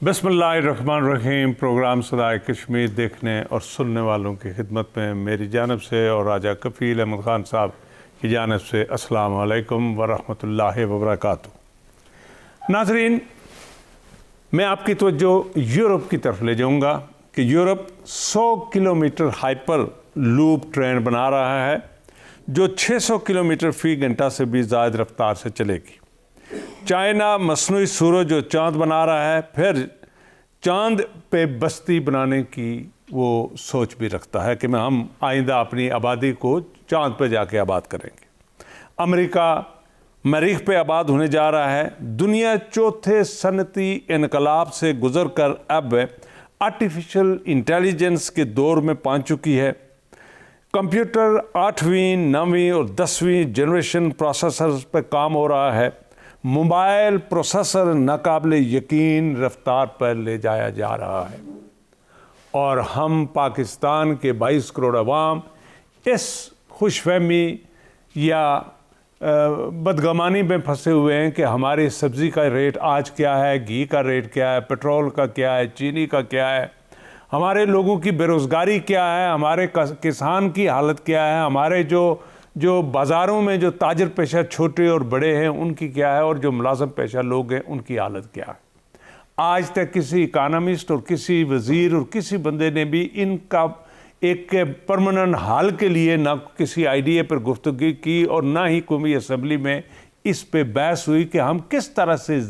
बिस्मिल्लाहिर्रहमानिर्रहीम। प्रोग्राम सदाए कश्मीर देखने और सुनने वालों की खिदमत में मेरी जानब से और राजा कफ़ील अहमद ख़ान साहब की जानब से अस्सलाम वालेकुम वरहमतुल्लाहि वबरकातुहू। नाज़रीन, मैं आपकी तवज्जो यूरोप की तरफ ले जाऊँगा कि Europe 100 kilometre hyper loop train बना रहा है जो 600 किलोमीटर फ़ी घंटा से भी ज़्यादा रफ्तार से चलेगी। चाइना मसनूई सूरज जो चाँद बना रहा है, फिर चाँद पे बस्ती बनाने की वो सोच भी रखता है कि हम आइंदा अपनी आबादी को चाँद पे जाके आबाद करेंगे। अमेरिका मरीख पे आबाद होने जा रहा है। दुनिया चौथे सनती इनकलाब से गुज़र कर अब आर्टिफिशियल इंटेलिजेंस के दौर में पहुँच चुकी है। कंप्यूटर 8वीं 9वीं और 10वीं जनरेशन प्रोसेसर्स पर काम हो रहा है। मोबाइल प्रोसेसर नाकाबिले यकीन रफ्तार पर ले जाया जा रहा है और हम पाकिस्तान के 22 करोड़ अवाम इस खुशफहमी या बदगमानी में फंसे हुए हैं कि हमारी सब्ज़ी का रेट आज क्या है, घी का रेट क्या है, पेट्रोल का क्या है, चीनी का क्या है, हमारे लोगों की बेरोज़गारी क्या है, हमारे किसान की हालत क्या है, हमारे जो बाज़ारों में जो ताजर पेशा छोटे और बड़े हैं उनकी क्या है, और जो मुलाज़म पेशा लोग हैं उनकी हालत क्या है। आज तक किसी इकानमिस्ट और किसी वज़ीर और किसी बंदे ने भी इनका एक परमानेंट हाल के लिए ना किसी आइडिया पर गुफ्तगू की और ना ही कौमी असम्बली में इस पे बहस हुई कि हम किस तरह से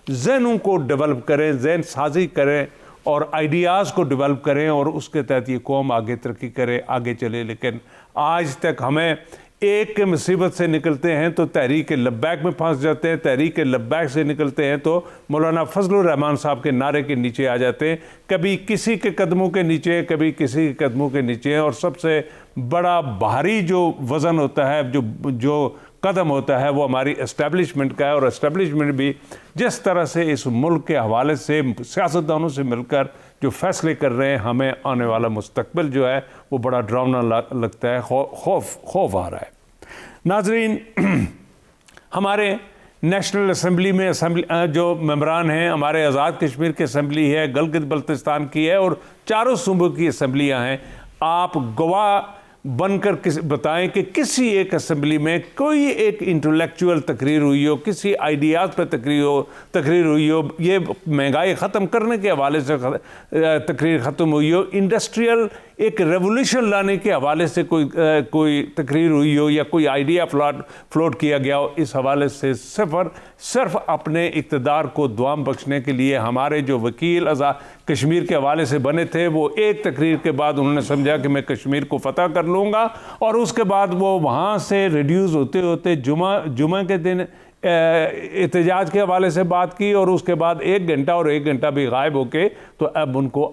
जहनों को डेवलप करें, जहन साजी करें और आइडियाज़ को डेवलप करें और उसके तहत ये कौम आगे तरक्की करे, आगे चले। लेकिन आज तक हमें एक मुसीबत से निकलते हैं तो तहरीक लब्बैक में फंस जाते हैं, तहरीक लब्बैक से निकलते हैं तो मौलाना फजलुर रहमान साहब के नारे के नीचे आ जाते हैं। कभी किसी के कदमों के नीचे, कभी किसी के कदमों के नीचे। और सबसे बड़ा भारी जो वज़न होता है, जो कदम होता है, वो हमारी एस्टेब्लिशमेंट का है। और एस्टेब्लिशमेंट भी जिस तरह से इस मुल्क के हवाले से सियासतदानों से मिलकर जो फैसले कर रहे हैं, हमें आने वाला मुस्तकबिल जो है वो बड़ा डरावना लगता है, खौफ आ रहा है। नाजरीन, हमारे नेशनल असम्बली में जो मेंबरान हैं, हमारे आज़ाद कश्मीर की असम्बली है, गिलगित बल्तिस्तान की है और चारों सूबों की असम्बलियाँ हैं। आप गवाह बनकर बताएं कि किसी एक असम्बली में कोई एक इंटेलेक्चुअल तकरीर हुई हो, किसी आइडियाज़ पर तकरीर हुई हो, ये महंगाई ख़त्म करने के हवाले से तकरीर ख़त्म हुई हो, इंडस्ट्रियल एक रेवोल्यूशन लाने के हवाले से कोई तकरीर हुई हो या कोई आइडिया फ्लोट किया गया हो। इस हवाले से सिर्फ अपने इक़्तिदार को दुआम बख्शने के लिए हमारे जो वकील आज़ाद कश्मीर के हवाले से बने थे, वो एक तकरीर के बाद उन्होंने समझा कि मैं कश्मीर को फ़तह कर लूँगा और उसके बाद वो वहाँ से रिड्यूस होते होते जुमा के दिन एहतजाज के हवाले से बात की और उसके बाद 1 घंटा और 1 घंटा भी गायब होके तो अब उनको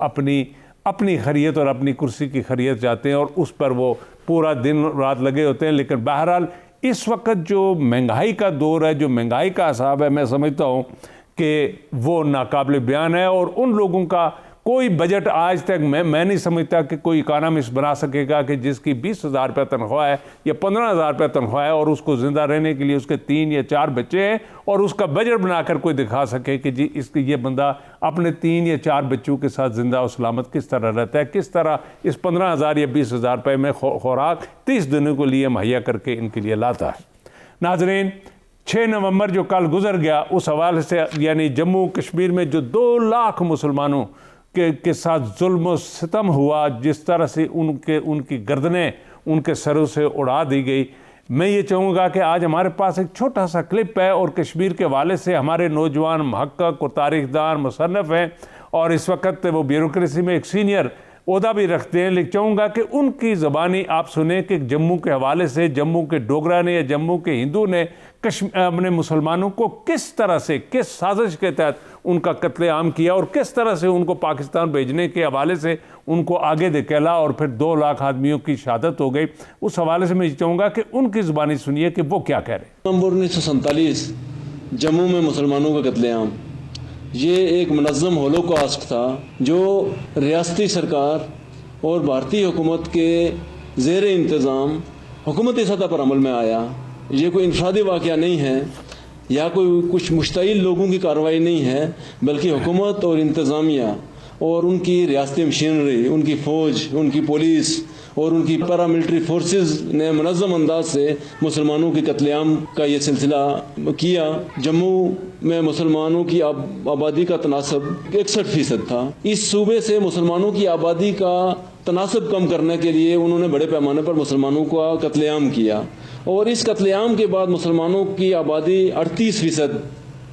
अपनी खैरियत और अपनी कुर्सी की खैरियत चाहते हैं और उस पर वो पूरा दिन रात लगे होते हैं। लेकिन बहरहाल इस वक्त जो महंगाई का दौर है, जो महंगाई का हिसाब है, मैं समझता हूँ कि वो नाकाबिल बयान है। और उन लोगों का कोई बजट आज तक मैं नहीं समझता कि कोई इकानमिस्ट बना सकेगा कि जिसकी 20,000 रुपये तनख्वाह है या 15,000 रुपये तनख्वाह है और उसको ज़िंदा रहने के लिए उसके 3 या 4 बच्चे हैं और उसका बजट बनाकर कोई दिखा सके कि जी ये बंदा अपने 3 या 4 बच्चों के साथ ज़िंदा और सलामत किस तरह रहता है, किस तरह इस 15,000 या 20,000 रुपये में खुराक 30 दिनों के लिए मुहैया करके इनके लिए लाता है। नाज़रीन, 6 नवंबर जो कल गुजर गया, उस हवाले से यानी जम्मू कश्मीर में जो 2 लाख मुसलमानों के साथ जुल्म और सितम हुआ, जिस तरह से उनकी गर्दनें उनके सरों से उड़ा दी गई, मैं ये चाहूँगा कि आज हमारे पास एक छोटा सा क्लिप है और कश्मीर के हवाले से हमारे नौजवान महक्क़क़ और तारीख़दान मुसन्नफ़ हैं और इस वक्त वो ब्यूरोक्रेसी में एक सीनियर ओहदा भी रखते हैं। लेकिन चाहूँगा कि उनकी ज़बानी आप सुने कि जम्मू के हवाले से जम्मू के डोगरा ने या जम्मू के हिंदू ने अपने मुसलमानों को किस तरह से, किस साजिश के तहत उनका कत्लेआम किया और किस तरह से उनको पाकिस्तान भेजने के हवाले से उनको आगे धकेला और फिर 2 लाख आदमियों की शहादत हो गई। उस हवाले से मैं चाहूँगा कि उनकी ज़बानी सुनिए कि वो क्या कह रहे हैं। नवंबर 1947 जम्मू में मुसलमानों का कत्लेआम, ये एक मुनज़्ज़म होलोकॉस्ट था जो रियासती सरकार और भारतीय हुकूमत के ज़ेर इंतज़ाम हुकूमती सतह पर अमल में आया। ये कोई इनफरादी वाक़या नहीं है या कोई कुछ मुश्तइल लोगों की कार्रवाई नहीं है, बल्कि हुकूमत और इंतज़ामिया और उनकी रियासती मशीनरी, उनकी फ़ौज, उनकी पुलिस और उनकी पैरामिलिट्री फोर्सेस ने मुनज़्ज़म अंदाज से मुसलमानों के कत्लेआम का ये सिलसिला किया। जम्मू में मुसलमानों की आबादी का तनासब 61% था। इस सूबे से मुसलमानों की आबादी का तनासब कम करने के लिए उन्होंने बड़े पैमाने पर मुसलमानों का कत्लेआम किया और इस कत्लेआम के बाद मुसलमानों की आबादी 38%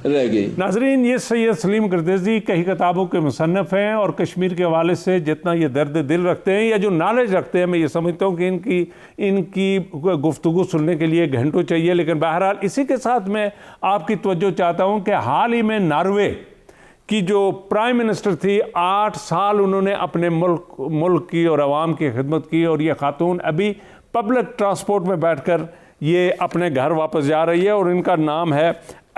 रह गई। नाजरीन, ये सैयद सलीम गर्देज़ी कई किताबों के मुसन्नफ़ हैं और कश्मीर के हवाले से जितना ये दर्द दिल रखते हैं या जो नॉलेज रखते हैं, मैं ये समझता हूँ कि इनकी गुफ्तगू सुनने के लिए घंटों चाहिए। लेकिन बहरहाल इसी के साथ मैं आपकी तवज्जो चाहता हूँ कि हाल ही में नॉर्वे की जो प्राइम मिनिस्टर थी, 8 साल उन्होंने अपने मुल्क की और आवाम की खिदमत की और ये खातून अभी पब्लिक ट्रांसपोर्ट में बैठकर ये अपने घर वापस जा रही है और इनका नाम है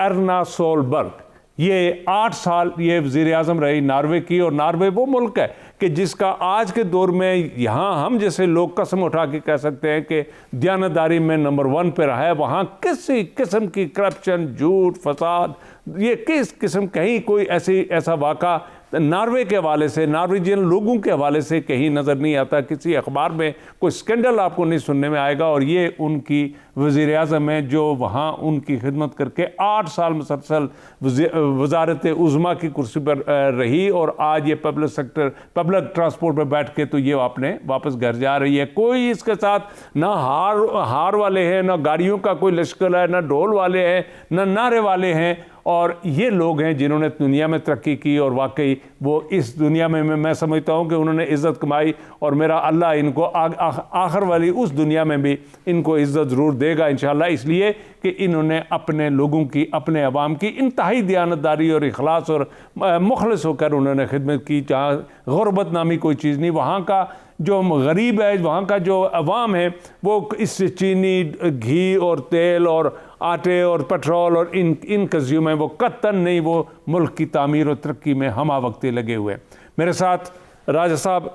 एर्ना सोलबर्ग। ये 8 साल ये वज़ीर आज़म रही नॉर्वे की, और नॉर्वे वो मुल्क है कि जिसका आज के दौर में यहाँ हम जैसे लोग कसम उठा के कह सकते हैं कि दयानतदारी में नंबर 1 पे रहा है। वहाँ किसी किस्म की करप्शन, झूठ, फसाद, ये किस किस्म कहीं कोई ऐसा वाक़ा नॉर्वे के हवाले से, नॉर्वेजियन लोगों के हवाले से कहीं नज़र नहीं आता। किसी अखबार में कोई स्कैंडल आपको नहीं सुनने में आएगा। और ये उनकी वज़ीर आज़म है जो वहाँ उनकी खिदमत करके 8 साल मुसलसल वज़ारत उज़्मा की कुर्सी पर रही और आज ये पब्लिक ट्रांसपोर्ट में बैठ के तो ये आपने वापस घर जा रही है। कोई इसके साथ ना हार वाले हैं, ना गाड़ियों का कोई लश्कर है, ना ढोल वाले हैं, ना नारे वाले हैं। और ये लोग हैं जिन्होंने दुनिया में तरक्की की और वाकई वो इस दुनिया में मैं समझता हूँ कि उन्होंने इज़्ज़त कमाई और मेरा अल्लाह इनको आखिर वाली उस दुनिया में भी इनको इज़्ज़त ज़रूर देगा इंशाअल्लाह, इसलिए कि इन्होंने अपने लोगों की, अपने अवाम की इंतहाई दयानतदारी और इखलास और मुखलिस होकर उन्होंने खिदमत की। जहाँ गुरबत नामी कोई चीज़ नहीं, वहाँ का जो गरीब है, वहाँ का जो अवाम है, वो इस चीनी, घी और तेल और आटे और पेट्रोल और इन कंज्यूम है, वो कतन नहीं, वो मुल्क की तामीर और तरक्की में हमा वक्ती लगे हुए हैं। मेरे साथ राजा साहब,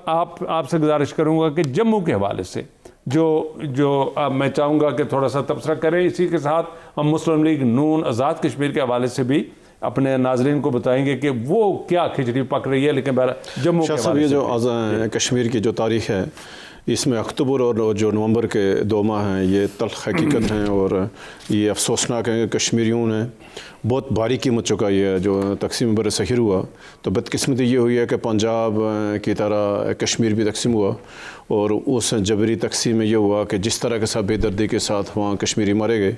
आपसे गुजारिश करूँगा कि जम्मू के हवाले से जो मैं चाहूँगा कि थोड़ा सा तबसरा करें। इसी के साथ हम मुस्लिम लीग नून आज़ाद कश्मीर के हवाले से भी अपने नाजरीन को बताएंगे कि वो क्या खिचड़ी पक रही है। लेकिन जम्मू के साहब, ये जो कश्मीर की जो तारीख़ है, इसमें अक्टूबर और जो नवंबर के 2 माह हैं, ये तल्ख़ हकीकत हैं और ये अफसोसनाक है कि कश्मीरियों ने बहुत भारी कीमत चुकाई है। जो तकसीम बर सहीर हुआ तो बदकिस्मती ये हुई है कि पंजाब की तरह कश्मीर भी तकसीम हुआ और उस जबरी तकसीम में ये हुआ कि जिस तरह के साथ बेदर्दी के साथ वहाँ कश्मीरी मारे गए।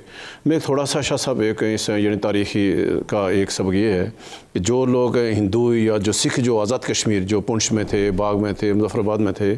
मैं थोड़ा सा शाह साहब एक इस यानी तारीख़ी का एक सबक ये है कि जो लोग हिंदू या जो सिख जो आज़ाद कश्मीर जो पुंछ में थे, बाग में थे, मुजफ्फराबाद में थे,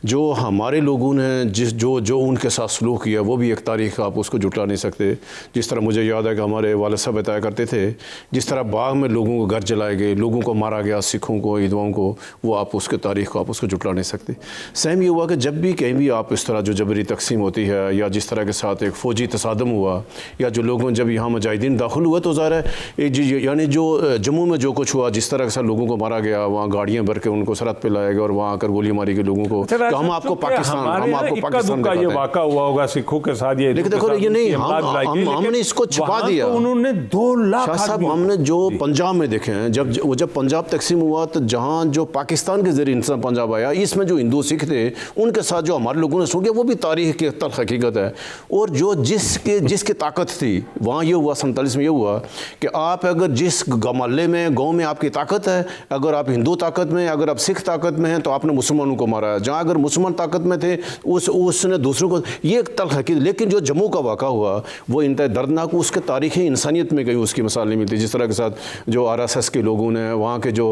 जो हमारे लोगों ने जो उनके साथ सलूक किया, वो भी एक तारीख़ आप उसको जुटा नहीं सकते। जिस तरह मुझे याद है कि हमारे वालिद साहब बताया करते थे, जिस तरह बाग में लोगों को घर जलाए गए, लोगों को मारा गया, सिखों को, हिंदुओं को, वो आप उसके तारीख़ को आप उसको जुटा नहीं सकते। सेम ये हुआ कि जब भी कहीं भी आप इस तरह जो जबरी तकसीम होती है या जिस तरह के साथ एक फ़ौजी तसादम हुआ या जो लोगों जब यहाँ मुजाहिदीन दाखिल हुआ तो ज़ाहिर है यानी जो जम्मू में जो कुछ हुआ, जिस तरह के साथ लोगों को मारा गया, वहाँ गाड़ियाँ भर के उनको सरहद पे लाया गया और वहाँ आकर गोली मारी गई लोगों को। तो हम आपको पाकिस्तान का ये वाक़ा हुआ होगा सिखों के साथ, ये लेकिन देखो ये नहीं, हमने इसको छिपा दिया। उन्होंने 2 लाख साहब, हमने जो पंजाब में देखे हैं, जब पंजाब तकसीम हुआ तो जहाँ जो पाकिस्तान के ज़रिए इंसान पंजाब आया, इसमें जो हिंदू सिख थे उनके साथ जो हमारे लोगों ने सुन किया, वो भी तारीख़ की तल्ख़ हकीकत है। और जो जिसकी ताकत थी वहाँ ये हुआ 47 में ये हुआ कि आप अगर जिस मोहल्ले में, गाँव में आपकी ताकत है, अगर आप हिंदू ताकत में, अगर आप सिख ताकत में हैं तो आपने मुसलमानों को मारा है। जहाँ अगर मुसलमान ताकत में थे उसने दूसरों को, ये एक तल्ख़ हकीकत। लेकिन जो जम्मू का वाक़ा हुआ वो इंतहाई दर्दनाक, उसके तारीख़ इंसानियत में कहीं उसकी मिसाल नहीं मिलती। जिस तरह के साथ जो RSS के लोगों ने, वहाँ के जो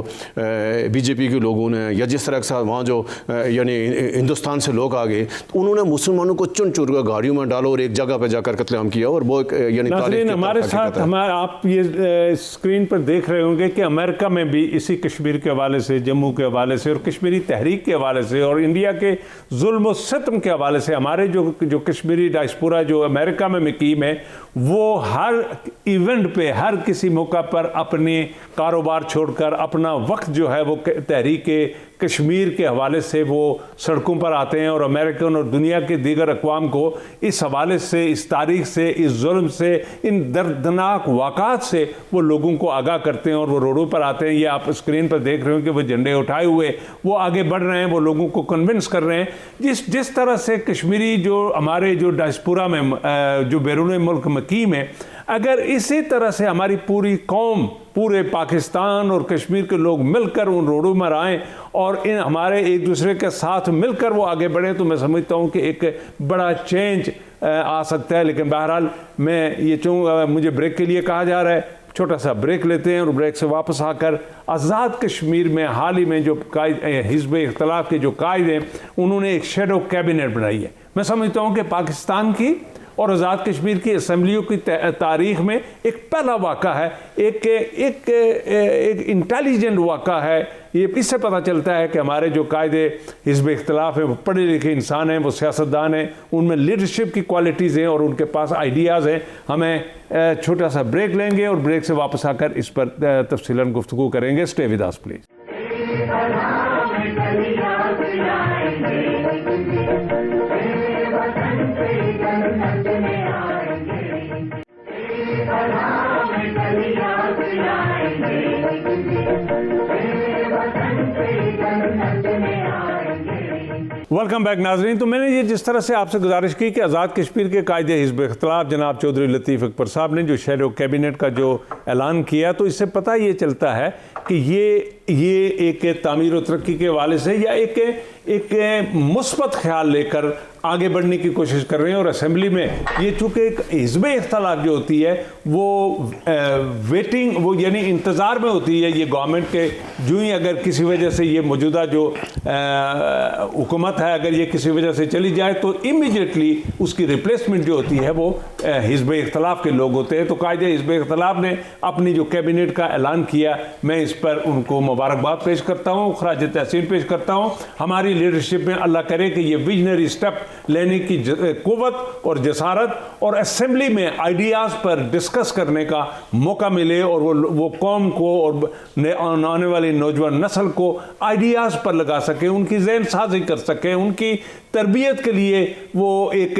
BJP के लोगों ने, या जिस तरह के साथ वहाँ जो यानी हिंदुस्तान से लोग आ गए, तो उन्होंने मुसलमानों को चुन चुन कर गाड़ियों में डालो और एक जगह पे जाकर कत्लेआम किया। और वो यानी हमारे साथ आप ये स्क्रीन पर देख रहे होंगे कि अमेरिका में भी इसी कश्मीर के हवाले से, जम्मू के हवाले से और कश्मीरी तहरीक के हवाले से और इंडिया के जुल्म और सितम के हवाले से हमारे जो कश्मीरी डायस्पोरा जो अमेरिका में मुकीम है, वो हर इवेंट पे, हर किसी मौका पर अपने कारोबार छोड़कर अपना वक्त जो है वो तहरीक कश्मीर के हवाले से वो सड़कों पर आते हैं और अमेरिकन और दुनिया के दीगर अक़वाम को इस हवाले से, इस तारीख से, इस जुल्म से, इन दर्दनाक वाक़ात से वो लोगों को आगाह करते हैं और वो रोडों पर आते हैं। ये आप स्क्रीन पर देख रहे हो कि वो झंडे उठाए हुए वो आगे बढ़ रहे हैं, वो लोगों को कन्विंस कर रहे हैं। जिस तरह से कश्मीरी जो हमारे जो डायस्पोरा में जो बैरून मुल्क मकीम है, अगर इसी तरह से हमारी पूरी कौम, पूरे पाकिस्तान और कश्मीर के लोग मिलकर उन रोडों में आएँ और इन हमारे एक दूसरे के साथ मिलकर वो आगे बढ़े, तो मैं समझता हूँ कि एक बड़ा चेंज आ सकता है। लेकिन बहरहाल मैं ये चाहूँगा, मुझे ब्रेक के लिए कहा जा रहा है, छोटा सा ब्रेक लेते हैं और ब्रेक से वापस आकर आज़ाद कश्मीर में हाल ही में जो हिज़्ब इख्तिलाफ के जो कायद हैं, उन्होंने एक शेडो कैबिनेट बनाई है। मैं समझता हूँ कि पाकिस्तान की और आज़ाद कश्मीर की असम्बलियों की तारीख़ में एक पहला वाक़ा है, एक इंटेलिजेंट वाक़ा है। ये इससे पता चलता है कि हमारे जो कायदे हिज़्ब इख्तिलाफ है वो पढ़े लिखे इंसान हैं, वो सियासतदान हैं, उनमें लीडरशिप की क्वालिटीज़ हैं और उनके पास आइडियाज़ हैं। हमें छोटा सा ब्रेक लेंगे और ब्रेक से वापस आकर इस पर तफसीलन गुफ्तगू करेंगे। Stay with us please. Welcome back नाजरीन। तो मैंने ये जिस तरह से आपसे गुजारिश की कि आज़ाद कश्मीर के कायदे हिज़्ब इख्तिलाफ जनाब चौधरी लतीफ़ अकबर साहब ने जो शैडो कैबिनेट का जो ऐलान किया, तो इससे पता ये चलता है कि ये एक तामीर और तरक्की के हवाले से या एक मुस्बत ख्याल लेकर आगे बढ़ने की कोशिश कर रहे हैं। और असेंबली में ये चूँकि एक हिज़्ब इख्तिलाफ जो होती है वो वेटिंग, वो यानी इंतज़ार में होती है। ये गवर्नमेंट के जो ही अगर किसी वजह से ये मौजूदा जो हुकूमत है, अगर ये किसी वजह से चली जाए तो इमीडिएटली उसकी रिप्लेसमेंट जो होती है वो हिज़्ब इख्तिलाफ के लोग होते हैं। तो कायदे हिज़्ब इख्तिलाफ ने अपनी जो कैबिनेट का ऐलान किया, मैं इस पर उनको मुबारकबाद पेश करता हूँ, खराज तहसीन पेश करता हूँ। हमारी लीडरशिप में अल्लाह करे कि ये विजनरी स्टेप लेने की कुव्वत और जसारत और असेंबली में आइडियाज़ पर डिस्कस करने का मौका मिले और वो कौम को और आने वाली नौजवान नस्ल को आइडियाज़ पर लगा सके, उनकी जहन साजी कर सके, उनकी तरबियत के लिए वो एक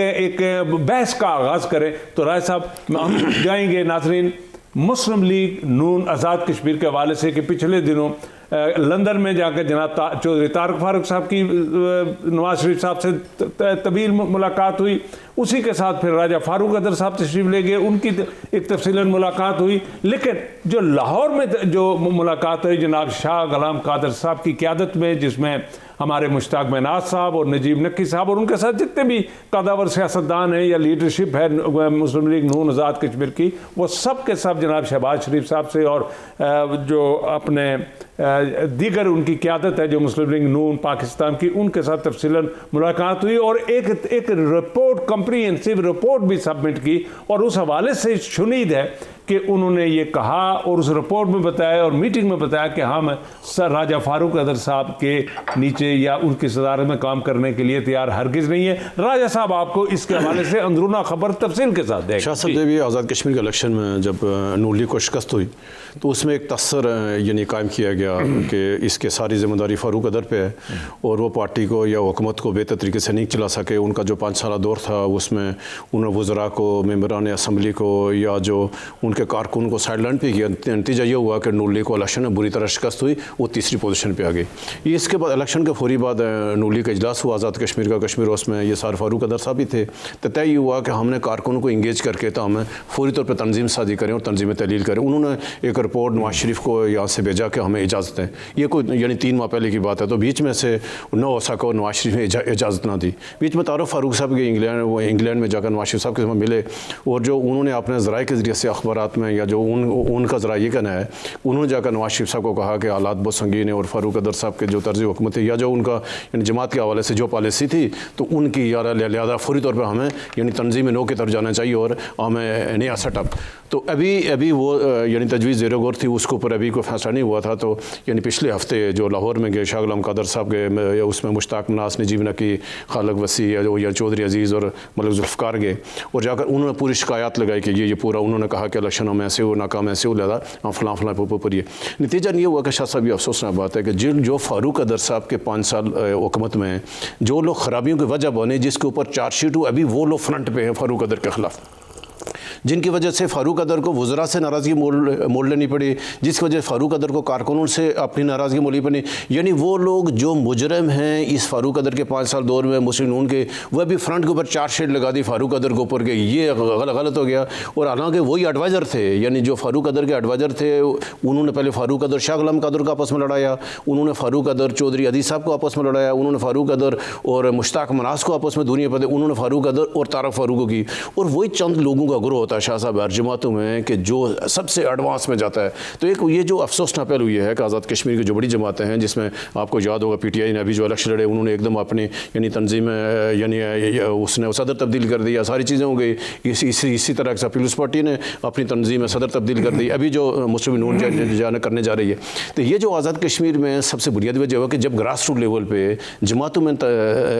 बहस का आगाज़ करें। तो राय साहब, हम जाएंगे नाजरीन मुस्लिम लीग नून आज़ाद कश्मीर के हवाले से कि पिछले दिनों लंदन में जाकर जनाब चौधरी तारक फारूक साहब की नवाज शरीफ साहब से तवील मुलाकात हुई, उसी के साथ फिर राजा फारूक अदर साहब तशरीफ ले गए, उनकी एक तफसीलन मुलाकात हुई। लेकिन जो लाहौर में जो मुलाकात हुई जनाब शाह गुलाम कादर साहब की क़यादत में, जिसमें हमारे मुश्ताक महनाज साहब और नजीब नक्की साहब और उनके साथ जितने भी कदावर सियासतदान हैं या लीडरशिप है मुस्लिम लीग नून आज़ाद कश्मीर की, वो सब के सब जनाब शहबाज शरीफ साहब से और जो अपने दीगर उनकी क़यादत है जो मुस्लिम लीग नून पाकिस्तान की, उनके साथ तफसीलन मुलाकात हुई और एक रिपोर्ट, कंप्रीहेंसिव रिपोर्ट भी सबमिट की। और उस हवाले से शुनीद है कि उन्होंने ये कहा और उस रिपोर्ट में बताया और मीटिंग में बताया कि हम सर राजा फारूक अदर साहब के नीचे या उनकी सदारत में काम करने के लिए तैयार हरगिज़ नहीं है। राजा साहब आपको इसके हवाले से अंदरूना खबर तफसील के साथ दें। शाह साहब, जब ये आज़ाद कश्मीर के इलेक्शन में जब नून लीग को शिकस्त हुई तो उसमें एक तस्सर यानी कायम किया गया कि इसके सारी ज़िम्मेदारी फ़ारूक अदर पे है और वो पार्टी को या हुकूमत को बेहतर तरीके से नहीं चला सके। उनका जो 5 साल दौर था उसमें उन्होंने वज़रा को, मेम्बरान असम्बली को या जो उनके कारकुन को साइडलाइन पे किया। नतीजा ये हुआ कि नून लीग को इलेक्शन में बुरी तरह शिकस्त हुई, वो तीसरी पोजीशन पे आ गई। ये इसके बाद इलेक्शन के फौरी बाद नून लीग का इजलास हुआ आज़ाद कश्मीर का, कश्मीर हाउस में। ये सार फारूक अदर साहब भी थे। तो तय ये हुआ कि हमने कारकुन को इंगेज करके तो हमें फौरी तौर पर तंजीम साजी करें और तंजीम तहलील करें। उन्होंने एक रिपोर्ट नवाज शरीफ को यहाँ से भेजा कि हमें इजाज़त है। ये कोई यानी 3 माह पहले की बात है। तो बीच में से न हो सका और नवाज शरीफ ने इजाज़त ना दी। बीच में तारुफ फारूक साहब के इंग्लैंड में जाकर नवाज शरीफ साहब के साथ मिले और जो उन्होंने अपने ज़राए के ज़रिए से अखबारात में या जो उनका ज़रा ये कहना है, उन्होंने जाकर नवाज शरीफ साहब को कहा कि हालात बहुत संगीन है और फारूक अदर साहब के जो तर्ज़ हुकूमत है या जो उनका यानी जमात के हवाले से जो पॉलिसी थी तो उनकी यार लिहाजा फौरी तौर पर हमें यानी तंजीम नो की तरफ जाना चाहिए और हमें नया सेटअप। तो अभी वो यानी तजवीज़ ज़ेर गौर थी, उसके ऊपर अभी कोई फैसला नहीं हुआ था। तो यानी पिछले हफ्ते जो लाहौर में गए शाह गुलाम कादर साहब गए, उसमें मुश्ताक मनास, नजीब नकी, खालिद वसी या चौधरी अजीज़ और मलिक जुल्फ़िकार गए और जाकर उन्होंने पूरी शिकायत लगाई कि ये पूरा उन्होंने कहा कि इलेक्शन हम ऐसे हो नाकाम ऐसे हो लिया हम फलां पर ये नतीजा नहीं हुआ कि शाह साहब ये अफसोसनाक बात है कि जो फारूक अदर साहब के 5 साल हुकूमत में जो लोग खराबियों की वजह बने जिसके ऊपर चार्जशीट हुई अभी वो लोग फ्रंट पे हैं फारूक अदर के खिलाफ, जिनकी वजह से फ़ारूक अदर को वज़रा से नाराज़गी मोड़ लेनी पड़ी, जिसकी वजह से फ़ारूक अदर को कारकुनों से अपनी नाराज़गी मोड़नी पड़ी। यानी वो लोग जो मुजरम हैं इस फ़ारूक अदर के 5 साल दौर में मुस्लिम नून के, वह भी फ्रंट के ऊपर चार्जशीट लगा दी फ़ारूक अदर के ऊपर के ये गलत हो गया। और हालांकि वही एडवाइज़र थे, यानी जो फ़ारूक अदर के एडवाइज़र थे उन्होंने पहले फ़ारूक अदर शाह गुलाम कादर को आपस में लड़ाया, उन्होंने फ़ारूक अदर चौधरी अदीस साहब को आपस में लड़ाया, उन्होंने फ़ारूक अदर और मुश्ताक मनास को आपस में दुनिया पर, उन्होंने फ़ारूक अदर और तारक फ़ारूक को की। और वही चंद लोगों का ग्रोह होता है शाह साहब हर जमातों में कि जो सबसे एडवांस में जाता है। तो एक ये जो अफसोसनाक पहलू ये है कि आज़ाद कश्मीर की जो बड़ी जमातें हैं जिसमें आपको याद होगा PTI ने अभी जो इलेक्शन लड़े उन्होंने एकदम अपनी यानी तंजीम यानी उसने सदर तब्दील कर दिया, सारी चीज़ें हो गई। इसी तरह से पीपल्स पार्टी ने अपनी तंजीम में सदर तब्दील कर दी, अभी जो मुस्लिम नून जाना करने जा रही है। तो ये जो आज़ाद कश्मीर में सबसे बुनियादी वजह है कि जब ग्रास रूट लेवल पर जमातों में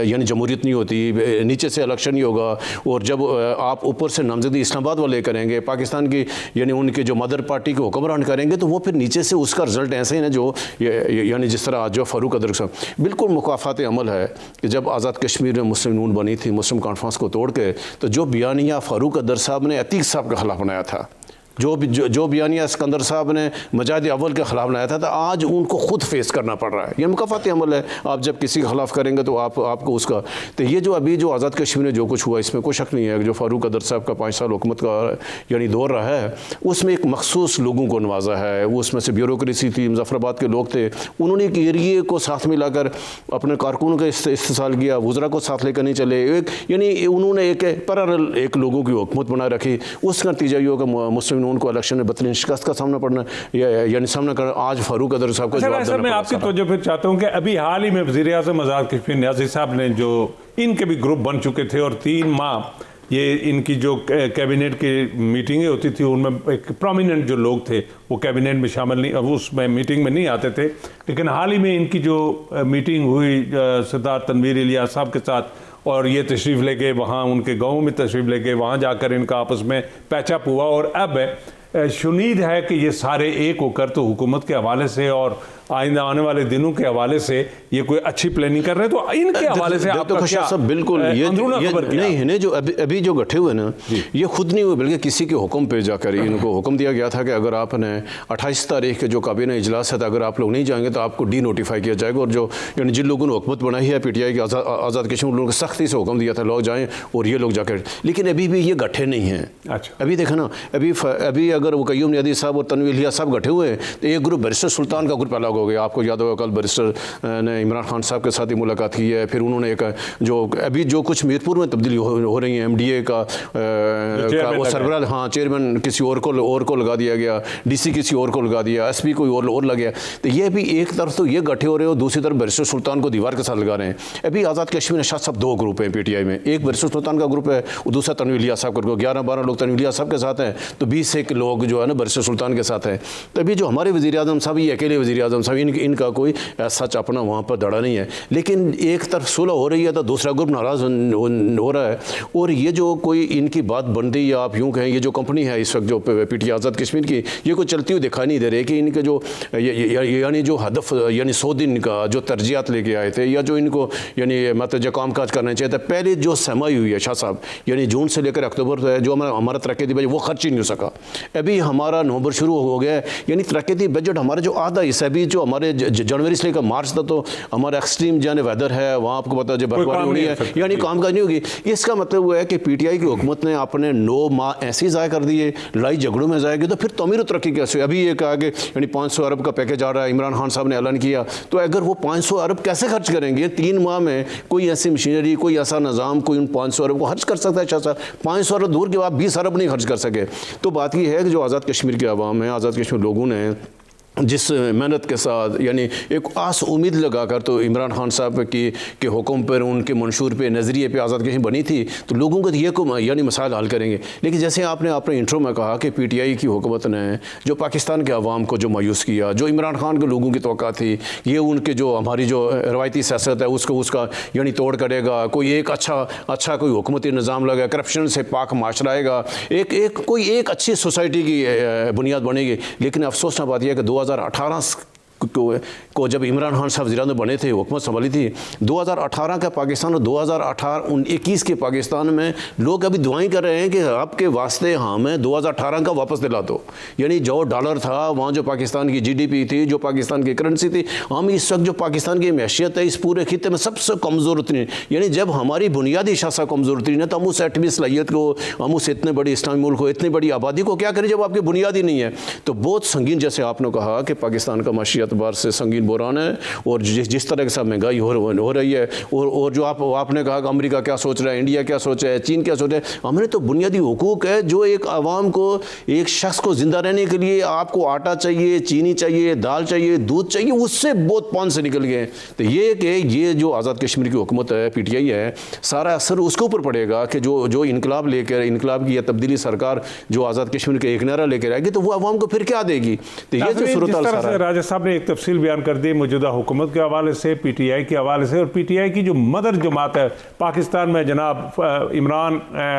यानी जमहूरियत नहीं होती, नीचे से इलेक्शन नहीं होगा, और जब आप ऊपर से नामजदगी इस्लामाबाद वाले करेंगे, पाकिस्तान की यानी उनके जो मदर पार्टी के हुक्मरान करेंगे, तो वो फिर नीचे से उसका रिजल्ट ऐसे ही ना जो यानी जिस तरह जो फ़ारूक अदर साहब बिल्कुल मुकाफ़ात अमल है कि जब आज़ाद कश्मीर में मुस्लिम नून बनी थी मुस्लिम कॉन्फ्रेंस को तोड़ के, तो जो बयानिया फ़ारूक अदर साहब ने अतीक साहब के खिलाफ बनाया था, जो बयानिया सिकंदर साहब ने मजाद अव्वल के खिलाफ लाया था, तो आज उनको खुद फेस करना पड़ रहा है। ये मुकाफ़ाती अमल है, आप जब किसी के खिलाफ करेंगे तो आपको उसका। तो ये जो अभी जो आज़ाद कश्मीर में जो कुछ हुआ इसमें कोई शक नहीं है कि जो फ़ारूक अदर साहब का 5 साल हुकूमत का यानी दौर रहा है उसमें एक मखसूस लोगों को नवाजा है। उसमें से ब्यूरोक्रेसी थी, मुजफ्फराबाद के लोग थे, उन्होंने एक एरिए को साथ मिलाकर अपने कारकुनों का इस्तेसाल किया, वज़रा को साथ लेकर नहीं चले, एक यानी उन्होंने एक पैरेलल एक लोगों की हुकूमत बना रखी। उसका नतीजा ये होगा मुस्लिम नून को इलेक्शन में बदतरीन शिकस्त का सामना पड़ना यानी सामना करना आज फारूक अदर साहब को जवाब देना। मैं आपकी तवज्जो फिर चाहता हूँ कि अभी हाल ही में वज़ीर आज़म आज़ाद कश्मीर न्याज़ी साहब ने जो इनके भी ग्रुप बन चुके थे और 3 माह ये इनकी जो कैबिनेट की मीटिंगें होती थी उनमें एक प्रोमिनेंट जो लोग थे वो कैबिनेट में शामिल नहीं, अब उसमें मीटिंग में नहीं आते थे, लेकिन हाल ही में इनकी जो मीटिंग हुई सरदार तनवीर इलियास साहब के साथ और ये तशरीफ़ लेके वहाँ उनके गाँव में तशरीफ़ लेके वहाँ जाकर इनका आपस में पैचअप हुआ और अब शुनीद है कि ये सारे एक होकर तो हुकूमत के हवाले से और आइंदा आने वाले दिनों के हवाले से ये कोई अच्छी प्लानिंग कर रहे हैं। तो इनके हवाले से आपका क्या सब बिल्कुल ये नहीं है जो अभी जो गठे हुए ना ये खुद नहीं हुए बल्कि किसी के हुक्म पे जाकर इनको हुक्म दिया गया था कि अगर आपने 28 तारीख के जो काबीना इजलास है तो अगर आप लोग नहीं जाएंगे तो आपको डी नोटिफाई किया जाएगा। और जो यानी जिन लोगों ने हुकूमत बनाई है PTI की आज़ाद कश्मीर लोगों को सख्ती से हुक्म दिया था लोग जाएँ और ये लोग जाकर, लेकिन अभी भी ये गठे नहीं हैं। अच्छा अभी देखा ना अभी अगर वो कय्यूम न्याज़ी साहब और तनवीर इलियास साहब गठे हुए तो एक ग्रुप बैरिस्टर सुल्तान का ग्रुप अलग हो गया। आपको याद होगा कल बैरिस्टर ने इमरान खान साहब के साथ ही मुलाकात की है। फिर उन्होंने एक जो अभी जो कुछ मीरपुर में तब्दीली हो रही है MDA का वो सरबराह हाँ चेयरमैन किसी और को लगा दिया गया, DC किसी और को लगा दिया, SP कोई और लग गया। तो ये भी एक तरफ तो ये गठे हो रहे हो, दूसरी तरफ बैरिस्टर सुल्तान को दीवार के साथ लगा रहे हैं। अभी आज़ाद कश्मीर शाह साहब 2 ग्रुप हैं PTI में, एक बैरिस्टर सुल्तान का ग्रुप है और दूसरा तनवीर इलियास साहब का ग्रुप। 11-12 लोग तनवीर इलियास साहब के साथ हैं तो 20 एक लोग जो है ना बैरिस्टर सुल्तान के साथ हैं। तो अभी जो हमारे वज़ीर आज़म साहब ये अकेले वज़ीर आज़म साहब इनका कोई सच अपना वहाँ पर दड़ा नहीं है, लेकिन एक तरफ सुलह हो रही है तो दूसरा ग्रुप नाराज़ हो रहा है। और ये जो कोई इनकी बात बन रही है आप यूँ कहें ये जो कंपनी है इस वक्त जो PTI आज़ाद कश्मीर की ये कोई चलती हुई दिखाई नहीं दे रही कि इनके जो यानी जो हदफ यानी 100 दिन का जो तरजीहात लेके आए थे या जो इनको यानी मतलब जो काम काज करना चाहिए था पहले जो समाई हुई है शाह साहब यानी जून से लेकर अक्टूबर तक जो हमारा तरक्की बजट वो खर्च ही नहीं हो सका। अभी हमारा नवंबर शुरू हो गया है यानी तरक्की बजट हमारा जो आधा हिस्सा अभी जो हमारे जनवरी से लेकर मार्च तक तो हमारा एक्सट्रीम जाने वेदर है वहाँ आपको पता है बर्फबारी होनी है यानी काम काज नहीं होगी। इसका मतलब वो है कि PTI की हुकूमत ने अपने 9 माह ऐसे ही ज़ाया कर दिए, लड़ाई झगड़ों में जाएगी तो फिर तमीर तरक्की कैसे। अभी ये कहा कि यानी 500 अरब का पैकेज आ रहा है, इमरान खान साहब ने ऐलान किया, तो अगर वो 500 अरब कैसे खर्च करेंगे 3 माह में? कोई ऐसी मशीनरी कोई ऐसा निज़ाम कोई उन 500 अरब को खर्च कर सकता है? शाह साहब 500 अरब दूर के बाद 20 अरब नहीं खर्च कर सके। तो बात यह है कि जो आज़ाद कश्मीर के अवाम है, आज़ाद कश्मीर लोगों ने जिस मेहनत के साथ यानी एक आस उम्मीद लगाकर तो इमरान खान साहब की के हुक्म पर उनके मंशूर पे नज़रिए पे आज़ाद कश्मीर बनी थी, तो लोगों को ये को यानी मसाइल हल करेंगे। लेकिन जैसे आपने अपने इंट्रो में कहा कि पीटीआई की हुकूमत ने जो पाकिस्तान के अवाम को जो मायूस किया, जो इमरान खान के लोगों की तवक्का थी ये उनके जो हमारी जो रवायती सियासत है उसका यानी तोड़ करेगा, कोई एक अच्छा कोई हुकूमती निज़ाम लगा, करप्शन से पाक माशरा आएगा, कोई एक अच्छी सोसाइटी की बुनियाद बनेगी। लेकिन अफसोसनाक बात यह है कि 2018 को जब इमरान खान साहब वज़ीर आज़म बने थे, हुकूमत संभाली थी, 2018 का पाकिस्तान और 2021 के पाकिस्तान में लोग अभी दुआएं कर रहे हैं कि आपके वास्ते हमें 2018 का वापस दिला दो। यानी जो डॉलर था, वहाँ जो पाकिस्तान की जीडीपी थी, जो पाकिस्तान की करेंसी थी, हम इस वक्त जो पाकिस्तान की मैशियत है इस पूरे खित्ते में सबसे कमज़ोर तरीन, यानी जब हमारी बुनियादी शासा कमज़ोर तरीन है तो हम उस एटमी सलाहियत को, हम उस इतने बड़ी इस्लामी मुल्क को, इतनी बड़ी आबादी को क्या करें जब आपकी बुनियादी नहीं है। तो बहुत संगीन, जैसे आपने कहा कि पाकिस्तान का माशियत एतबार से संगीन बुरान है और जिस तरह के साथ महंगाई हो रही है और जो आपने कहा कि अमेरिका क्या सोच रहा है, इंडिया क्या सोच रहा है, चीन क्या सोच रहा है, हमने तो बुनियादी हुकूक है जो एक आवाम को, एक शख्स को ज़िंदा रहने के लिए आपको आटा चाहिए, चीनी चाहिए, दाल चाहिए, दूध चाहिए, उससे बहुत पान से निकल गए। तो ये कि ये जो आज़ाद कश्मीर की हुकूमत है, पीटीआई है, सारा असर उसके ऊपर पड़ेगा कि जो इनकलाब लेकर, इनकलाब की या तब्दीली सरकार जो आज़ाद कश्मीर के एक नारा लेकर आएगी तो वो आवाम को फिर क्या देगी। तो ये जो सूरत राजा साहब ने एक तफसील बयान कर दी मौजूदा हुकूमत के हवाले से, पीटीआई के हवाले से, और पीटीआई की जो मदर जमात है पाकिस्तान में जनाब इमरान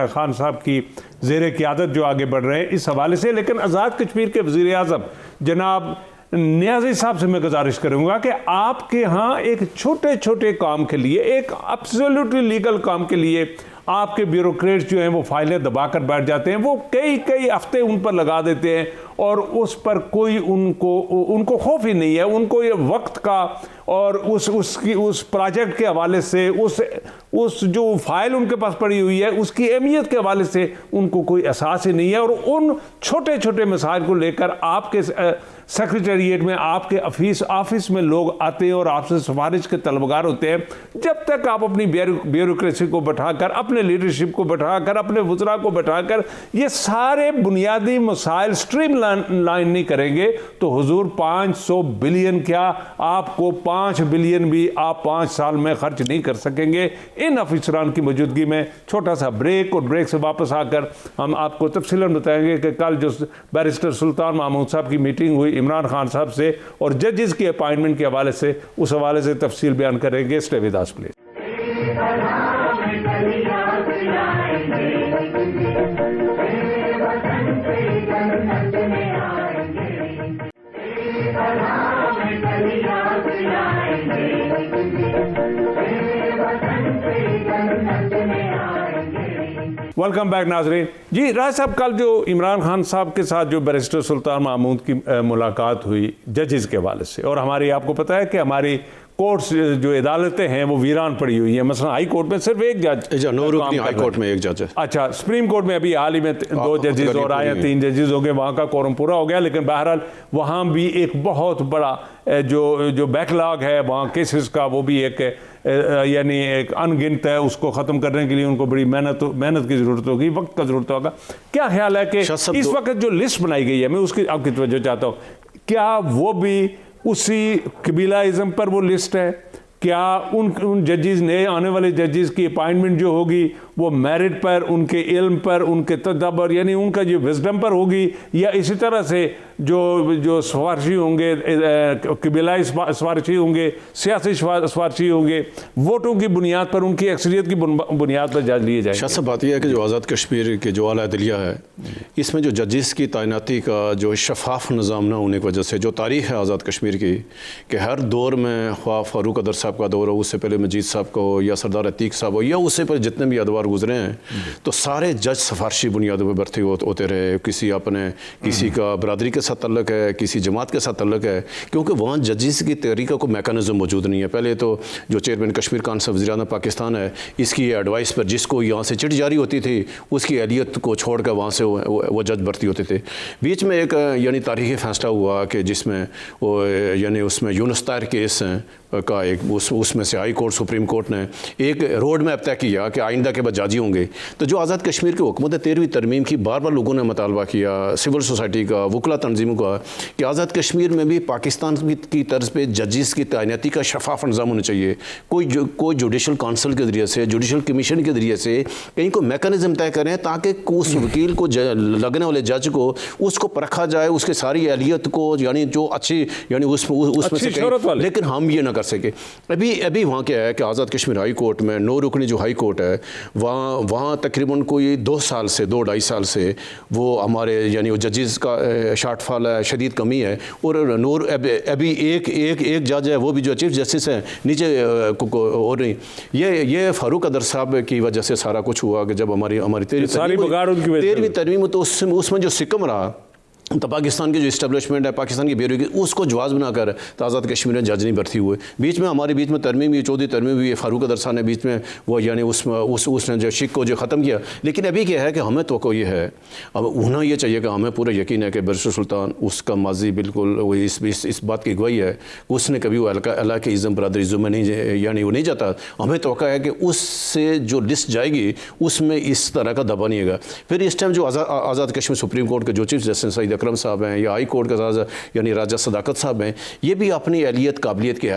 खान साहब की ज़ेरे क़यादत जो आगे बढ़ रहे हैं इस हवाले से। लेकिन आज़ाद कश्मीर के वज़ीर आज़म जनाब नियाज़ी साहब से मैं गुजारिश करूँगा कि आपके यहाँ एक छोटे छोटे काम के लिए, एक एब्सोल्युटली लीगल काम के लिए आपके ब्यूरोक्रेट्स जो हैं वो फाइलें दबाकर बैठ जाते हैं, वो कई हफ्ते उन पर लगा देते हैं और उस पर कोई उनको खौफ ही नहीं है, उनको ये वक्त का और उस प्रोजेक्ट के हवाले से, उस जो फाइल उनके पास पड़ी हुई है उसकी अहमियत के हवाले से उनको कोई एहसास ही नहीं है। और उन छोटे छोटे मसाइल को लेकर आपके सेक्रेटेरिएट में, आपके ऑफिस में लोग आते हैं और आपसे सिफारिश के तलबगार होते हैं। जब तक आप अपनी ब्यूरोक्रेसी को बैठाकर, अपने लीडरशिप को बैठाकर, अपने वज़रा को बैठाकर ये सारे बुनियादी मसाइल स्ट्रीम लाइन नहीं करेंगे तो हुजूर 500 बिलियन क्या, आपको 5 बिलियन भी आप 5 साल में खर्च नहीं कर सकेंगे। इन अफसरान की मौजूदगी में छोटा सा ब्रेक, और ब्रेक से वापस आकर हम आपको तफसीलन बताएंगे कि कल जो बैरिस्टर सुल्तान महमूद साहब की मीटिंग हुई इमरान खान साहब से और जजेस की अपॉइंटमेंट के हवाले से, उस हवाले से तफसील बयान करेंगे। Stay with us please. Welcome back नाजरीन। जी राज साहब, कल जो इमरान खान साहब के साथ जो बैरिस्टर सुल्तान महमूद की मुलाकात हुई जजेस के हवाले से, और हमारी, आपको पता है कि हमारी कोर्ट्स जो अदालतें हैं वो वीरान पड़ी हुई हैं। मसलन हाई कोर्ट में सिर्फ एक जज, हाई कोर्ट में एक जज है। अच्छा, सुप्रीम कोर्ट में अभी हाल ही में 2 जजेस और आए, 3 जजेस हो गए, वहाँ का कोरम पूरा हो गया। लेकिन बहरहाल वहाँ भी एक बहुत बड़ा जो बैकलॉग है वहाँ केसेस का, वो भी एक यानी एक अनगिनत है। उसको ख़त्म करने के लिए उनको बड़ी मेहनत की ज़रूरत होगी, वक्त का ज़रूरत होगा। क्या ख्याल है कि इस वक्त जो लिस्ट बनाई गई है, मैं उसकी आपकी तवज्जो चाहता हूँ, क्या वो भी उसी कबीलाइज़म पर वो लिस्ट है? क्या उन जजेस ने, आने वाले जजेस की अपॉइंटमेंट जो होगी वो मेरिट पर, उनके इल्म पर, उनके तदब्बर यानी उनका जो विजडम पर होगी, या इसी तरह से जो सिफारशी होंगे, कबीलाई सिफारशी होंगे, सियासी सिफारशी होंगे, वोटों की बुनियाद पर, उनकी अक्सरियत की बुनियाद पर जज लिए जाएंगे? शाह बात यह है कि जो आज़ाद कश्मीर के जो आला अदलिया है, इसमें जो जजेस की तैनाती का जो शफाफ निज़ाम ना होने की वजह से, जो तारीख़ है आज़ाद कश्मीर की, कि हर दौर में ख्वाह फ़ारूक अदर साहब का दौर हो, उससे पहले मजीद साहब को, या सरदार अतीक साहब हो, या उससे पहले जितने भी अदवार गुजरे हैं, तो सारे जज सिफारशी बुनियादों पर भर्ती होते रहे। किसी का बरादरी के साथ तल्लक है, किसी जमात के साथ तल्लक है, क्योंकि वहाँ जजेस की तहरीक को मैकेनिज़्म मौजूद नहीं है। पहले तो जो चेयरमैन कश्मीर खान साहब वज़ीर-ए-आज़म पाकिस्तान है, इसकी एडवाइस पर जिसको यहाँ से चिट जारी होती थी, उसकी अहलियत को छोड़ कर वहाँ से वो जज भर्ती होते थे। बीच में एक यानी तारीख़ी फ़ैसला हुआ कि जिसमें वो यानी उसमें यूनुस ताहिर केस का एक उसमें से हाई कोर्ट, सुप्रीम कोर्ट ने एक रोड मैप तय किया कि आइंदा के बाद जाजी होंगे। तो जो आज़ाद कश्मीर की हुकूमत 13वीं तरमीम की बार बार लोगों ने मुतालबा किया, सिविल सोसाइटी का, वकला तंजीमों का, कि आज़ाद कश्मीर में भी पाकिस्तान की तर्ज पर जजिस की तैनाती का शफाफ निज़ाम होना चाहिए। कोई जुडिशल काउंसिल के ज़रिए से, जुडिशल कमीशन के ज़रिए से कहीं को मैकेनिज़्म तय करें ताकि उस वकील को लगने वाले जज को उसको परखा जाए, उसके सारी एहलियत को, यानी जो अच्छी यानी उसमें से कहीं, लेकिन हम ये ना कर सके। अभी वहाँ क्या है कि आज़ाद कश्मीर हाई कोर्ट में 9 रुकनी जो हाई कोर्ट है वहाँ तकरीबन कोई 2-2.5 साल से वो हमारे यानी वो जजेस का शार्टफॉल है, शदीद कमी है। और नूर अभी एक जज है, वो भी जो चीफ जस्टिस है नीचे और नहीं, ये फारूक अदर साहब की वजह से सारा कुछ हुआ कि जब हमारी 13वीं तरमीम तो उसमें जो सिकम रहा तो पाकिस्तान की जो इस्टेब्लिशमेंट है, पाकिस्तान की ब्यूरो की, उसको जवाब बनाकर तो आज़ाद कश्मीर में जज नहीं भर्ती हुए। हमारे बीच में तरमीम हुई, 14वीं तरमीम हुई, फारूक अदर साहब ने बीच में वो यानी उसने जो शिक को जो ख़त्म किया। लेकिन अभी क्या है कि हमें तो ये है, अब होना ये चाहिए कि हमें पूरा यकीन है कि बैरिस्टर सुल्तान उसका माजी बिल्कुल इस बात की गवाही है, उसने कभी वो अल्लाह के इज़्ज़म बरदरीज़म में नहीं यानी वो नहीं जाता। हमें तो है कि उससे जो लिस्ट जाएगी उसमें इस तरह का दबा नहीं है। फिर इस टाइम जो आज़ाद कश्मीर सुप्रीम कोर्ट के जो चीफ जस्टिस सईद अकरम साहब हैं या हाई कोर्ट का यानी राजा सदाकत साहब हैं, ये भी अपनी अहलियत काबिलियत के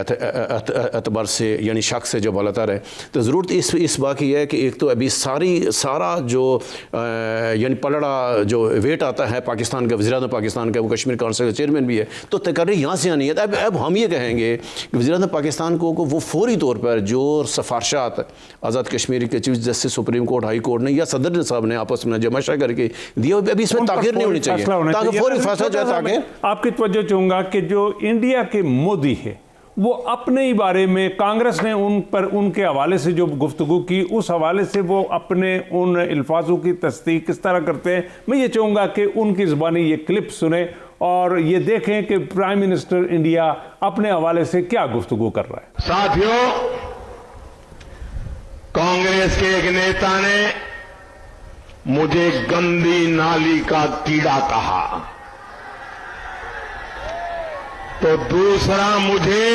एतबार से यानी शक से जो बालातर है। तो ज़रूरत इस बात की है कि एक तो अभी सारा जो यानी पलड़ा जो वेट आता है पाकिस्तान का, वज़ीर-ए-आज़म पाकिस्तान का, वो कश्मीर काउंसिल का चेयरमैन भी है, तो तकर्री यहाँ से आनी है। अब हम ये कहेंगे कि वज़ीर-ए-आज़म पाकिस्तान को वो फौरी तौर पर जो सिफारशात आज़ाद कश्मीर के chief justice supreme court, high court ने या सदर साहब ने आपस में जो मशवरा करके दिया, अभी इसमें ताख़ीर नहीं होनी चाहिए ताकि फौरी फैसला जाए। आपकी तवज्जो चाहूँगा कि जो इंडिया के मोदी है वो अपने ही बारे में, कांग्रेस ने उनके हवाले से जो गुफ्तगू की, उस हवाले से वो अपने उन अल्फाजों की तस्दीक किस तरह करते हैं। मैं ये चाहूँगा कि उनकी ज़बानी ये क्लिप सुने और ये देखें कि प्राइम मिनिस्टर इंडिया अपने हवाले से क्या गुफ्तगू कर रहा है। साथियों, कांग्रेस के एक नेता ने मुझे गंदी नाली का कीड़ा कहा, तो दूसरा मुझे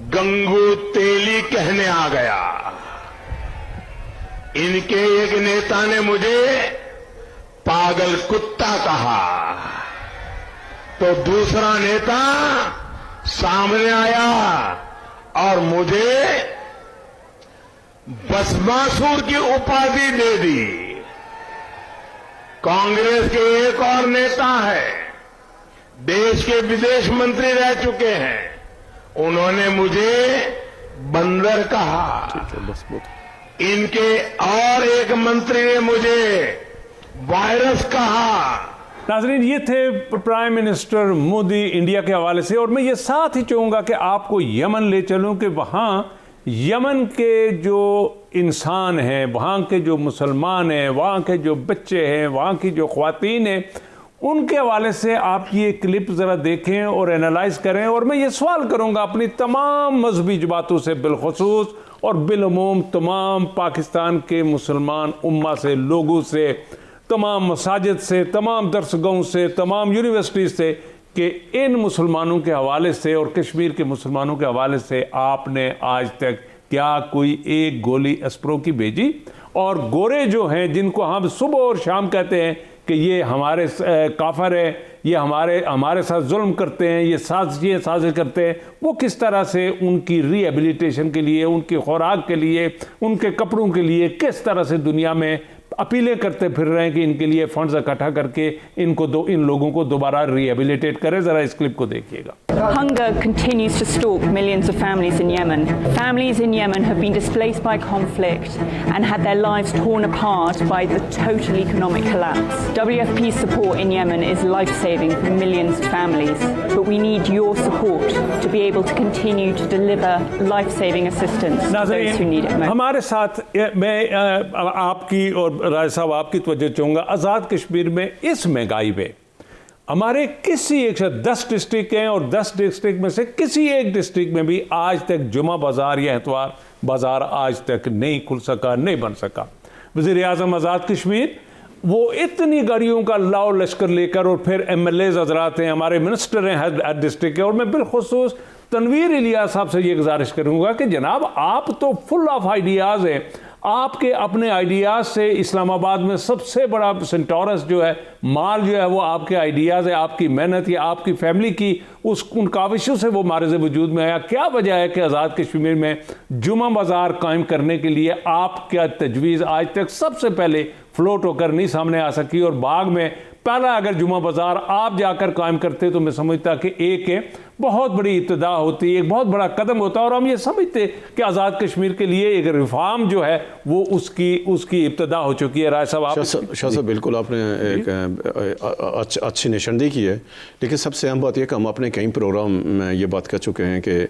गंगू तेली कहने आ गया। इनके एक नेता ने मुझे पागल कुत्ता कहा, तो दूसरा नेता सामने आया और मुझे भस्मासुर की उपाधि दे दी। कांग्रेस के एक और नेता है, देश के विदेश मंत्री रह चुके हैं, उन्होंने मुझे बंदर कहा। इनके और एक मंत्री ने मुझे वायरस कहा। नाज़रीन, ये थे प्राइम मिनिस्टर मोदी इंडिया के हवाले से। और मैं ये साथ ही चाहूँगा कि आपको यमन ले चलूँ कि वहाँ यमन के जो इंसान हैं, वहाँ के जो मुसलमान हैं, वहाँ के जो बच्चे हैं, वहाँ की जो ख्वातीन हैं, उनके हवाले से आप ये क्लिप ज़रा देखें और एनालाइज करें। और मैं ये सवाल करूँगा अपनी तमाम मजहबी जमातों से बिलखुसूस और बिलअमूम तमाम पाकिस्तान के मुसलमान उम्मा से, लोगों से, तमाम मसाजिद से, तमाम दरसगाहों से, तमाम यूनिवर्सिटीज़ से, कि इन मुसलमानों के हवाले से और कश्मीर के मुसलमानों के हवाले से आपने आज तक क्या कोई एक गोली एस्प्रो की भेजी? और गोरे जो हैं, जिनको हम सुबह और शाम कहते हैं कि ये हमारे काफिर है, ये हमारे साथ जुल्म करते हैं, ये साजिश करते हैं, वो किस तरह से उनकी रिहेबिलिटेशन के लिए, उनकी खुराक के लिए, उनके कपड़ों के लिए किस तरह से दुनिया में अपीलें करते फिर रहे हैं कि इनके लिए फंड्स इकट्ठा करके इन लोगों को दोबारा रिहेबिलिटेट करें। जरा इस क्लिप को देखिएगा। Hunger continues to stalk millions of families in Yemen. Families in Yemen have been displaced by conflict and had their lives torn apart by the total economic collapse. WFP's support in Yemen is life-saving for millions of families, but we need your support to be able to continue to deliver life-saving assistance to those who need it most. हमारे साथ मैं आपकी और राय साहब आपकी तवज्जो चाहूँगा, आज़ाद कश्मीर में इस महंगाई में हमारे किसी एक 10 डिस्ट्रिक्ट हैं और 10 डिस्ट्रिक्ट में से किसी एक डिस्ट्रिक्ट में भी आज तक जुमा बाज़ार या इतवार बाज़ार आज तक नहीं खुल सका, नहीं बन सका। वज़ीर-ए-आज़म आज़ाद कश्मीर वो इतनी गाड़ियों का लाओ लश्कर लेकर, और फिर MLAs हजरात हैं, हमारे मिनिस्टर हैं हर डिस्ट्रिक्ट के, और मैं बिलखुसूस तनवीर इलियास साहब से ये गुजारिश करूँगा कि जनाब आप तो फुल ऑफ आइडियाज़ हैं, आपके अपने आइडियाज़ से इस्लामाबाद में सबसे बड़ा सेंटोरस जो है माल जो है वो आपके आइडियाज़ है, आपकी मेहनत या आपकी फैमिली की उन काविशों से वो मारज़ वजूद में आया। क्या वजह है कि आज़ाद कश्मीर में जुमा बाज़ार कायम करने के लिए आपका तजवीज़ आज तक सबसे पहले फ्लोट होकर नहीं सामने आ सकी, और बाग में पहला अगर जुमा बाज़ार आप जाकर कायम करते तो मैं समझता कि एक बहुत बड़ी इब्तिदा होती, एक बहुत बड़ा कदम होता, और हम ये समझते कि आज़ाद कश्मीर के लिए एक रिफॉर्म जो है वो उसकी इब्तिदा हो चुकी है। राय साहब, आप शाह साहब बिल्कुल आपने एक अच्छी निशानदेही की है, लेकिन सबसे अहम बात यह कि हम अपने कई प्रोग्राम में ये बात कह चुके हैं कि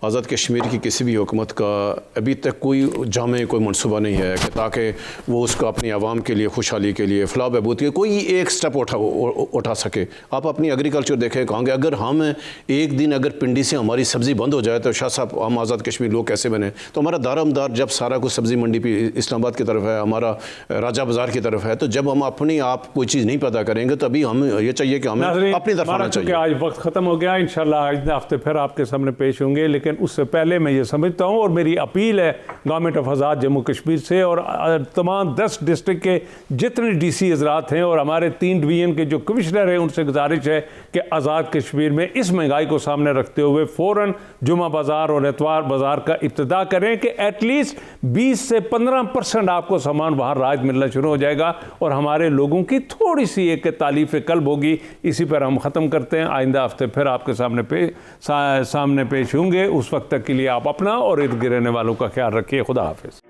आज़ाद कश्मीर की किसी भी हुकूमत का अभी तक कोई जामे कोई मनसूबा नहीं है कि ताकि वो उसको अपनी आवाम के लिए, खुशहाली के लिए, फलाह बहबूद के कोई एक स्टेप उठा सके। आप अपनी एग्रीकल्चर देखें, कहोगे अगर हम एक दिन अगर पिंडी से हमारी सब्ज़ी बंद हो जाए तो शाह साहब हम आज़ाद कश्मीर लोग कैसे बने? तो हमारा दारोमदार जब सारा कुछ सब्ज़ी मंडी पे इस्लामाबाद की तरफ है, हमारा राजा बाज़ार की तरफ है, तो जब हम अपनी आप कोई चीज़ नहीं पैदा करेंगे तो अभी हम ये चाहिए कि हमें अपनी तरफ आना चाहिए। आज वक्त ख़त्म हो गया, इंशाल्लाह अगले हफ्ते फिर आपके सामने पेश होंगे, लेकिन उससे पहले मैं ये समझता हूँ और मेरी अपील है गवर्नमेंट ऑफ आज़ाद जम्मू कश्मीर से और तमाम 10 डिस्ट्रिक्ट के जितने DC हजरात हैं और हमारे 3 डिवीज़न के जो कमिश्नर हैं उनसे गुजारिश है कि आज़ाद कश्मीर में इस महंगाई को सामने रखते हुए फ़ौरन जुमा बाज़ार और एतवार बाज़ार का इब्तिदा करें कि एटलीस्ट 20 से 15% आपको सामान वहाँ राज मिलना शुरू हो जाएगा और हमारे लोगों की थोड़ी सी एक तालीफ़ कल्ब होगी। इसी पर हम ख़त्म करते हैं, आइंदा हफ्ते फिर आपके सामने पेश होंगे। उस वक्त तक के लिए आप अपना और इर्द गिर्द रहने वालों का ख्याल रखिए। खुदा हाफिज़।